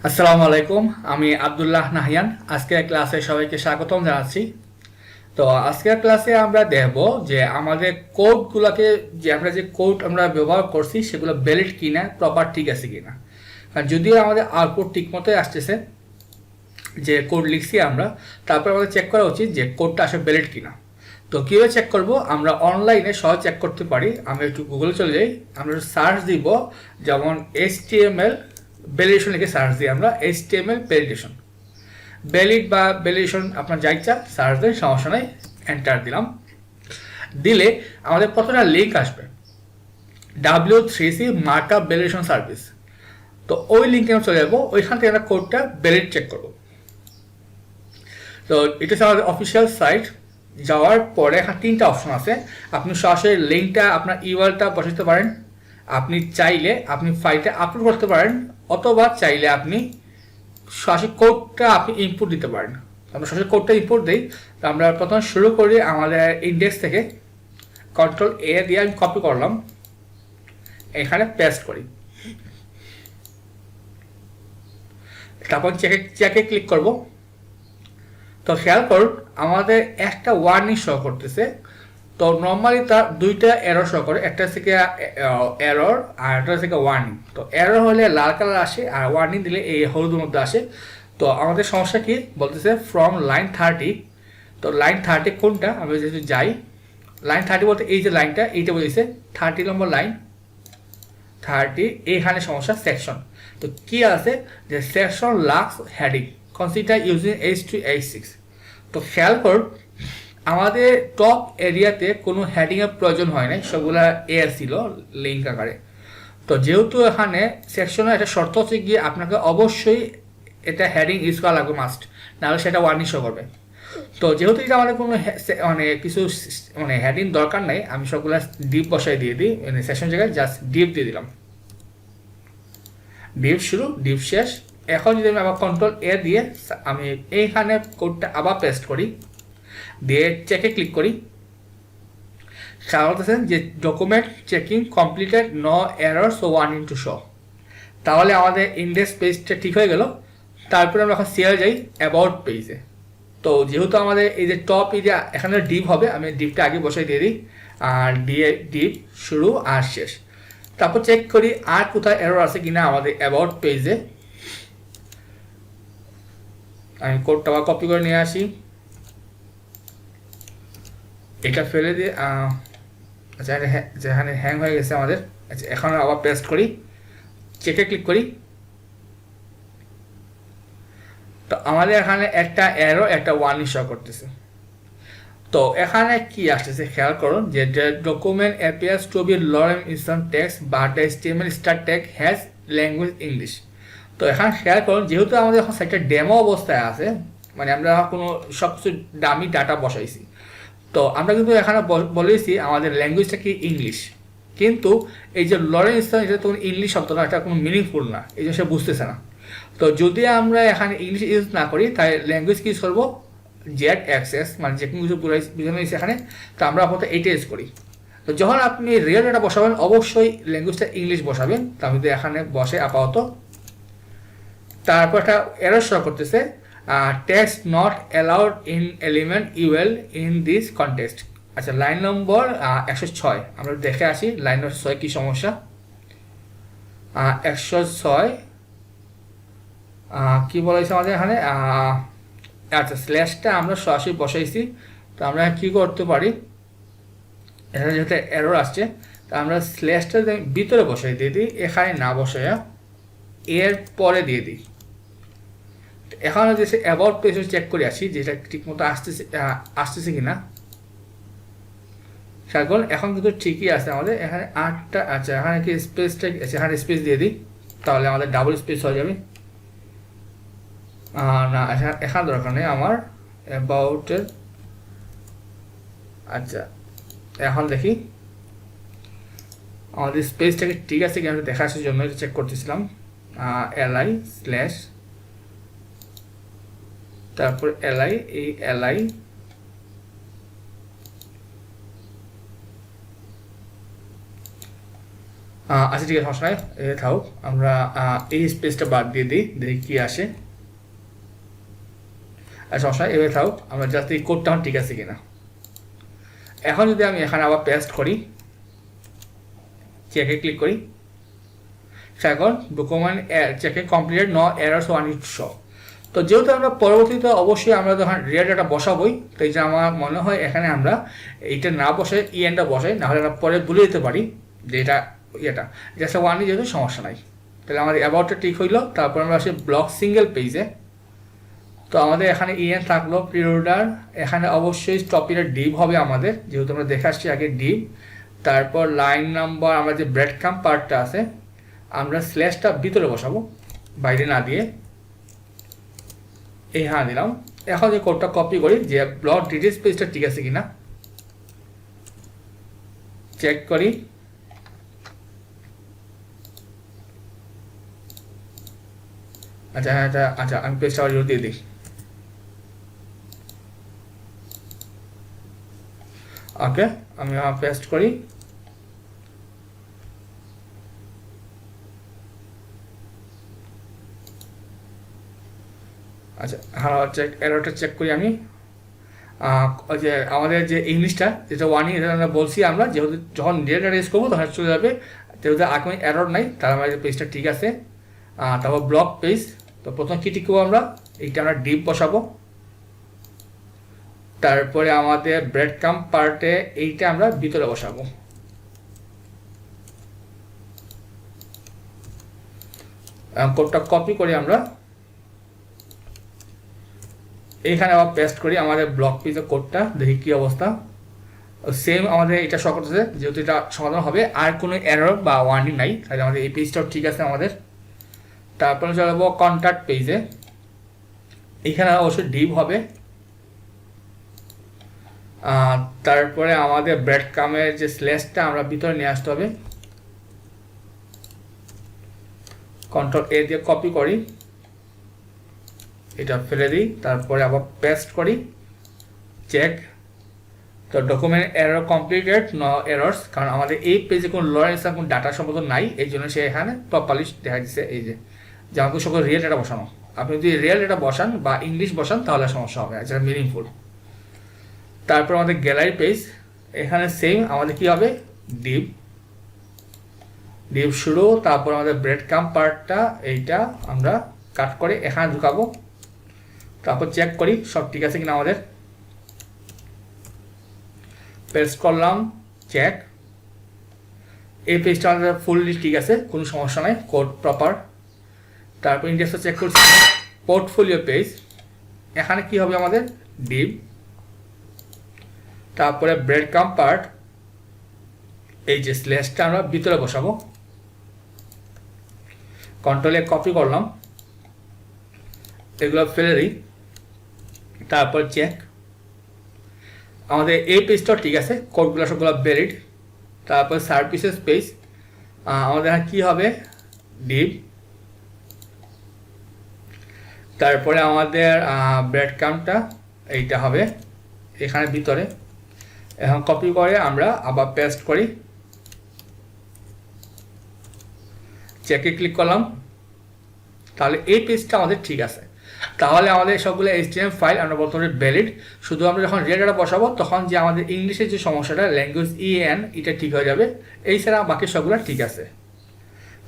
আসসালামু আলাইকুম। আমি আব্দুল্লাহ নাহিয়ান। আজকের ক্লাসে সবাইকে স্বাগতম জানাচ্ছি। তো আজকের ক্লাসে আমরা দেখব যে আমাদের কোডগুলোকে আমরা যে কোড আমরা ব্যবহার করছি সেগুলো ভ্যালিড কিনা, প্রপার ঠিক আছে কিনা। কারণ যদিও আমাদের আউটপুট ঠিক মতোই আসতেছে, যে কোড লিখছি আমরা, তারপর আমাদের চেক করা উচিত যে কোডটা আসলে ভ্যালিড কিনা। তো কীভাবে চেক করব? আমরা অনলাইনে সহজ চেক করতে পারি। আমরা একটু গুগলে চলে যাই, আমরা সার্চ দিব, যেমন HTML ভ্যালিডেশন লিখে সার্চ দিই আমরা, HTML ভ্যালিডেশন, ভ্যালিড বা ভ্যালিডেশন আপনার যা ইচ্ছা সার্চ দেন, সমস্যা নাই। এন্টার দিলাম, দিলে আমাদের প্রথমে লিঙ্ক আসবে W3C মার্কআপ ভ্যালিডেশন সার্ভিস। তো ওই লিঙ্কে আমরা চলে যাবো, ওইখান থেকে আমরা কোডটা ভ্যালিড চেক করবো। তো এটা হচ্ছে আমাদের অফিসিয়াল সাইট। যাওয়ার পরে এখানে তিনটা অপশন আছে। আপনি সরাসরি লিঙ্কটা আপনার ইউআরএলটা বসাতে পারেন, আপনি চাইলে আপনি ফাইলটা আপলোড করতে পারেন, অথবা চাইলে আপনি সরাসরি কোডটা আপনি ইনপুট দিতে পারেন। আমরা সরাসরি কোডটা ইনপুট দিই। তো আমরা প্রথমে শুরু করি আমাদের ইন্ডেক্স থেকে, Ctrl+A দিয়ে আমি কপি করলাম, এখানে পেস্ট করি, তারপর চেকে ক্লিক করব। তো খেয়াল করুন আমাদের একটা ওয়ার্নিং শো করতেছে। তো নর্মালি তার দুইটা এরর শো করে, একটা থেকে এরর আর একটা থেকে ওয়ার্নিং। তো এরর হলে লাল কালার আসে, আর ওয়ার্নিং দিলে এই হলুদের মধ্যে আসে। তো আমাদের সমস্যা কি বলতেছে, ফ্রম লাইন 30। তো লাইন 30 কোনটা? আমি যদি যাই, লাইন 30 বলতে এই যে লাইনটা, এইটা বলতেছে 30 নম্বর লাইন, 30। এইখানে সমস্যা সেকশন। তো কি আছে যে section lacks heading consider using H2 H6। তো খেয়াল করুন আমাদের টপ এরিয়াতে কোনো হেডিংয়ের প্রয়োজন হয় নাই, সবগুলা এয়ার ছিল লিঙ্ক আকারে। তো যেহেতু এখানে সেকশনে একটা শর্ত হচ্ছে গিয়ে আপনাকে অবশ্যই এটা হেডিং ইউজ করা লাগবে মাস্ট, নাহলে সেটা ওয়ার্নিং শো করবে। তো যেহেতু এটা আমাদের কোনো মানে কিছু মানে হেডিং দরকার নাই, আমি সবগুলা ডিপ বসাই দিয়ে দিই, মানে সেকশন জায়গায় জাস্ট ডিপ দিয়ে দিলাম। ডিপ শুরু, ডিপ শেষ। এখন যদি আমি আবার Ctrl+A দিয়ে আমি এইখানে কোডটা আবার পেস্ট করি, দিয়ে চেকে ক্লিক করি, বলতেছেন যে document checking completed, no error, so warning to show. তাহলে আমাদের ইন্ডেক্স পেজটা ঠিক হয়ে গেল। তারপরে আমরা এখন শেয়ার যাই অ্যাবাউট পেজে। তো যেহেতু আমাদের এই যে টপ এই যে এখানে ডিপ হবে, আমি ডিপটা আগে বসাই দিয়ে দিই, আর দিয়ে ডিপ শুরু আর শেষ। তারপর চেক করি আর কোথায় এরর আছে কিনা আমাদের অ্যাবাউট পেজে। আমি কোডটা আবার কপি করে নিয়ে আসি, এটা ফেলে দিয়ে আচ্ছা যেখানে হ্যাং হয়ে গেছে আমাদের। আচ্ছা এখন আবার পেস্ট করি, চেকে ক্লিক করি। তো আমাদের এখানে একটা এরো একটা ওয়ার্নিং শো করতেছে। তো এখানে কি আসতেছে খেয়াল করুন যে document appears to be lorem instant text but the HTML start tag has language English. তো এখানে খেয়াল করুন যেহেতু আমাদের এখন সাইটটা ডেমো অবস্থায় আছে, মানে আমরা কোনো সব কিছু দামি ডাটা বসাইছি, তো আমরা কিন্তু এখানে বলেছি আমাদের ল্যাঙ্গুয়েজটা কি ইংলিশ। কিন্তু এই যে লরেম ইনস্ট্যান্ট, এটা তো ইংলিশ শব্দ না, এটা কোনো মিনিংফুল না, এই জন্য সে বুঝতেছে না। তো যদি আমরা এখানে ইংলিশ ইউজ না করি, তাই ল্যাঙ্গুয়েজ কি ইউজ করবো, জেড অ্যাক্সেস, মানে যে কোনো কিছু বোঝানো হয়েছে এখানে। তো আমরা আপাতত এইটা ইউজ করি। তো যখন আপনি রিয়েল ডাটা বসাবেন অবশ্যই ল্যাঙ্গুয়েজটা ইংলিশ বসাবেন। তো আমি তো এখানে বসে আপাতত। তারপর একটা এরর শো করতেছে, text not allowed in element UL in this context. আচ্ছা লাইন নম্বর 106 আমরা দেখে আসি লাইন নম্বর 6 কী সমস্যা। 106 কি বলেছে আমাদের এখানে, আচ্ছা স্ল্যাশটা আমরা সরাসরি বসাইছি। তো আমরা কি করতে পারি, এখানে যেহেতু এরর আসছে, তো আমরা স্ল্যাশটা ভিতরে বসাই দিয়ে দিই, এখানে না বসাইয়া এর পরে দিয়ে দিই। এখন হচ্ছে অ্যাবাউট পেজ চেক করে আসি যেটা ঠিকমতো আসতেছে কিনা। সাগল এখন কিন্তু ঠিকই আছে আমাদের এখানে 8টা। আচ্ছা এখানে কি স্পেসটা, এখানে স্পেস দিয়ে দিই, তাহলে আমাদের ডাবল স্পেস হয়ে যাবে। না এখানে দরকার নেই আমার অ্যাবাউটের। আচ্ছা এখন দেখি আমাদের স্পেসটাকে ঠিক আছে কি, আমি দেখা আসার জন্য এটা চেক করতেছিলাম। li স্ল্যাশ, তারপর li, এই li আচ্ছা ঠিক আছে, সমস্যা নাই, থাকুক। আমরা এই স্পেসটা বাদ দিয়ে দিই, দেখি কি আসে। আর সমস্যা নাই, এভাবে থাকুক। আমরা জাস্ট এই কোডটা ঠিক আছে কিনা। এখন যদি আমি এখানে আবার পেস্ট করি, চেকে ক্লিক করি, এখন ডকুমেন্ট চেকে কমপ্লিটেড, নো এরর্স ওয়ান ইট শো। তো যেহেতু আমরা পরবর্তীতে অবশ্যই আমরা যখন রিয়েল ডাটা বসাবোই, তো এই যে আমার মনে হয় এখানে আমরা এইটা না বসে ইএনটা বসাই, নাহলে আমরা পরে ভুলে যেতে পারি যে এটা এটা জাস্ট ওয়ানই, যেহেতু সমস্যা নাই। তাহলে আমাদের অ্যাবাউটটা ঠিক হইলো। তারপর আমরা আসি ব্লক সিঙ্গেল পেজে। তো আমাদের এখানে ইএন থাকলো, প্রিঅর্ডার, এখানে অবশ্যই টপিকের ডিভ হবে আমাদের, যেহেতু আমরা দেখে আসছি আগে ডিভ। তারপর লাইন নাম্বার, আমরা যে ব্রেড কাম্প পার্টটা আছে আমরা স্ল্যাশটা ভিতরে বসাবো, বাইরে না দিয়ে। এই হ্যাঁ দিলাম। এখন যে কোডটা কপি করি, যে ব্লক ডিটেলস পেজটা ঠিক আছে কিনা চেক করি। আচ্ছা হ্যাঁ, আচ্ছা আমি পেজটা আবার দিয়ে দিই। ওকে, আমি পেস্ট করি। আচ্ছা হ্যাঁ, এররটা চেক করি আমি। যে আমাদের যে ইংলিশটা যেটা ওয়ান এটা আমরা বলছি, আমরা যেহেতু যখন ডেটা রেজ করবো তখন চলে যাবে, যেহেতু এখন এরর নাই, তার আমাদের পেজটা ঠিক আছে। তারপর ব্লক পেজ, তো প্রথম কী ঠিক করবো আমরা, এইটা আমরা ডিপ বসাবো। তারপরে আমাদের ব্রেড কাম্প পার্টে এইটা আমরা ভিতরে বসাবো। কোডটা কপি করি আমরা, এইখানে আবার পেস্ট করি আমাদের ব্লক পেজের কোডটা, দেখি কি অবস্থা। সেম আমাদের এটা শো করতেছে, যেহেতু এটা সমাধান হবে, আর কোনো এরর বা ওয়ার্নিং নাই, তাহলে আমাদের এই পেজটাও ঠিক আছে আমাদের। তারপরে চলে যাবো কন্ট্যাক্ট পেজে, এইখানে অবশ্যই ডিভ হবে। তারপরে আমাদের ব্রেড কামের যে স্ল্যাশটা আমরা ভিতরে নিয়ে আসতে হবে, কন্ট্রোল এ দিয়ে কপি করি, এটা ফেলে দিই। তারপরে আবার পেস্ট করি, চেক। তো document error completed, no errors, কারণ আমাদের এই পেজে কোনো লরেন্স কোনো ডাটা সম্পর্ক নাই, এই জন্য সে এখানে প্রপারলি দেখা দিচ্ছে। এই যে আমাকে সকল রিয়েল ডেটা বসানো, আপনি যদি রিয়েল ডেটা বসান বা ইংলিশ বসান তাহলে সমস্যা হবে, যেটা মিনিংফুল। তারপর আমাদের গ্যালারি পেজ, এখানে সেম আমাদের কি হবে, ডিভ শুরু। তারপর আমাদের ব্রেড কাম্প পার্টটা এইটা আমরা কাট করে এখানে ঢুকাবো। তারপর চেক করি সব ঠিক আছে কিনা, আমাদের পেস্ট করলাম, চেক। এই পেজটা আমাদের ফুললি ঠিক আছে, কোনো সমস্যা নাই, কোড প্রপার। তারপর ইন্ডেক্সটা চেক করছি, পোর্টফোলিও পেজ, এখানে কি হবে আমাদের ডিভ। তারপরে ব্রেড কাম্প পার্ট, এই যে স্ল্যাশটা আমরা ভিতরে বসাবো, কন্ট্রোলে কপি করলাম, এগুলো ফেলে দিই। তারপর চেক, আমাদের এই পেজটাও ঠিক আছে, কোডগুলো সবগুলো ভ্যালিড। তারপর সার্ভিসেস পেজ, আমাদের কী হবে, ডিভ। তারপরে আমাদের ব্রেড কাম্পটা এইটা হবে এখানে ভিতরে। এখন কপি করে আমরা আবার পেস্ট করি, চেকে ক্লিক করলাম, তাহলে এই পেজটা আমাদের ঠিক আছে। তাহলে আমাদের সবগুলো HTML ফাইল আমরা বর্তমানে ভ্যালিড। শুধু আমরা যখন রিয়েল ডাটা বসাবো তখন যে আমাদের ইংলিশের যে সমস্যাটা, ল্যাঙ্গুয়েজ EN, এটা ঠিক হয়ে যাবে। এই ছাড়া বাকি সবগুলো ঠিক আছে।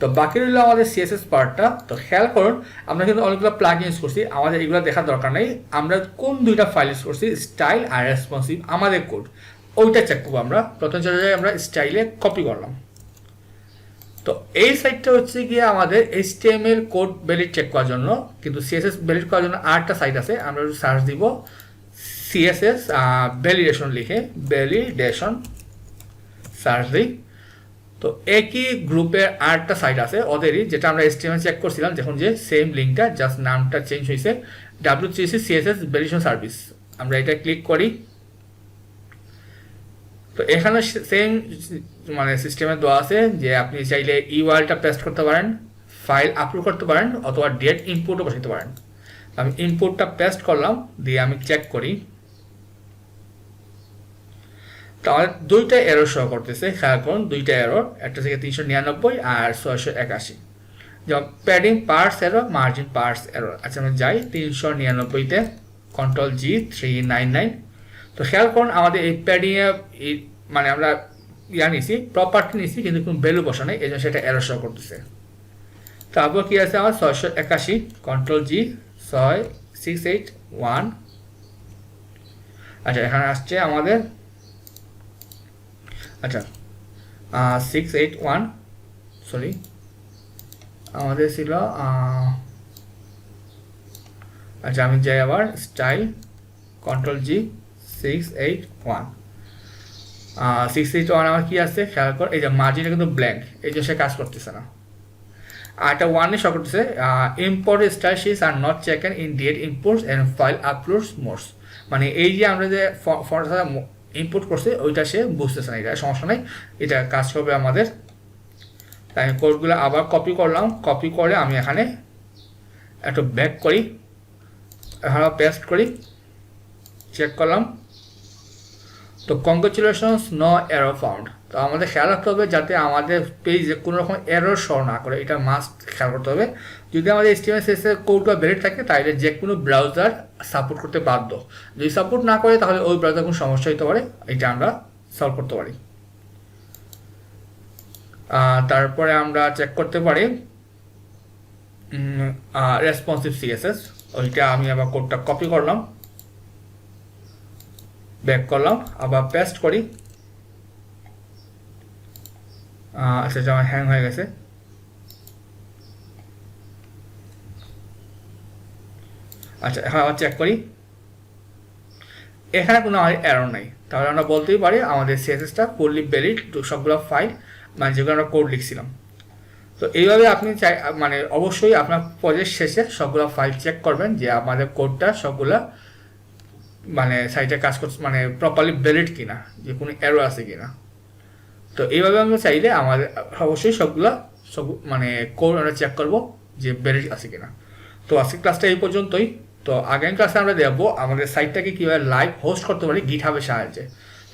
তো বাকি রইল আমাদের CSS পার্টটা। তো খেয়াল করুন, আমরা কিন্তু অনেকগুলো প্লাগ ইউজ করছি, আমাদের এগুলো দেখার দরকার নেই। আমরা কোন দুইটা ফাইল ইউজ করছি, স্টাইল আর রেসপন্সিভ, আমাদের কোড ওইটা চেক করবো। আমরা প্রথম জায়গায় আমরা স্টাইলে কপি করলাম। তো এই সাইটটা হচ্ছে গিয়ে আমাদের HTML কোড ভ্যালিড চেক করার জন্য, কিন্তু CSS ভ্যালিড করার জন্য আরেকটা সাইট আছে। আমরা সার্চ দিব CSS ভ্যালিডেশন লিখে, ভ্যালিডেশন সার্চ দিই। তো একই গ্রুপের আরেকটা সাইট আছে ওদেরই, যেটা আমরা HTML চেক করছিলাম, যখন যে সেম লিঙ্কটা, জাস্ট নামটা চেঞ্জ হয়েছে, W3C CSS ভ্যালিডেশন সার্ভিস। আমরা এটা ক্লিক করি। তো এখানে সেম মানে সিস্টেমে দেওয়া আছে যে আপনি চাইলে URLটা পেস্ট করতে পারেন, ফাইল আপলোড করতে পারেন, অথবা ডিরেক্ট ইনপুটও বসাতে পারেন। আমি ইনপুটটা পেস্ট করলাম, দিয়ে আমি চেক করি। তো আমাদের দুইটা এরর শো করতেছে, খেয়াল করুন দুইটা এরর, একটা থেকে 399 আর 681। যেমন padding parts error, margin parts error. আচ্ছা আমরা যাই 399-তে, কন্ট্রোল জি 399। তো খেয়াল করুন আমাদের এই প্যাডিংয়ে মানে আমরা নিছি প্রপার্টি নিছি কিন্তু কোনো ভ্যালু বসা নেই, এই জন্য সেটা এরর শো করতেছে। তারপর কি আছে আমার 681, কন্ট্রোল জি 681। আচ্ছা এখানে আসছে আমাদের, আচ্ছা 681, সরি আমাদের ছিল আচ্ছা আমি যাই আবার স্টাইল, কন্ট্রোল জি 681। 681 আমার কি আছে খেয়াল কর, এই যে মার্জিনটা কিন্তু ব্ল্যাঙ্ক, এই যে সে কাজ করতেছে না। আর একটা ওয়ানে শো করতেছে import style sheets are not checked in date imports and file uploads modes, মানে এই যে আমরা যে ফর্মটা ইম্পোর্ট করছি ওইটা সে বুঝতেছে না, এটা সমস্যা নেই, এটা কাজ করবে আমাদের। তাই কোডগুলো আবার কপি করলাম, কপি করে আমি এখানে একটু ব্যাক করি, এখানে পেস্ট করি, চেক করলাম। তো কংগ্রেচুলেশনস নো এরর ফাউন্ড। তো আমাদের খেয়াল রাখতে হবে যাতে আমাদের পেজে কোনো রকম এরর শো না করে, এটা মাস্ট খেয়াল করতে হবে। যদি আমাদের HTML CSS কোড বা ভ্যালিড থাকে তাহলে যে কোনো ব্রাউজার সাপোর্ট করতে বাধ্য, যদি সাপোর্ট না করে তাহলে ওই ব্রাউজার কোনো সমস্যা হতে পারে, এটা আমরা সলভ করতে পারি। তারপরে আমরা চেক করতে পারি রেসপন্সিভ CSS, ওইটা আমি আবার কোডটা কপি করলাম, ব্যাক করলাম, আবার পেস্ট করি। আচ্ছা আমার হ্যাং হয়ে গেছে। আচ্ছা এখন আবার চেক করি, এখানে কোনো এরর নাই, তাহলে আমরা বলতেই পারি আমাদের CSSটা ফুললি ভ্যালিড, সবগুলো ফাইল মানে যেগুলো আমরা কোড লিখছিলাম। তো এইভাবে আপনি চাই মানে অবশ্যই আপনার প্রজেক্ট শেষে সবগুলো ফাইল চেক করবেন যে আমাদের কোডটা সবগুলা মানে সাইটে কাজ করছে, মানে প্রপারলি ভ্যালিড কিনা, যে কোনো এরর আছে কিনা। তো এইভাবে আমরা চাইলে আমাদের অবশ্যই সবগুলা মানে কোড আমরা চেক করবো যে ভ্যালিড আছে কিনা। তো আজকের ক্লাসটা এই পর্যন্তই। তো আগামী ক্লাসে আমরা দেখবো আমাদের সাইটটাকে কীভাবে লাইভ হোস্ট করতে পারি গিটহাবের সাহায্যে।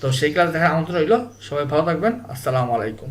তো সেই ক্লাস দেখার আমন্ত্রণ রইল, সবাই ভালো থাকবেন, আসসালামু আলাইকুম।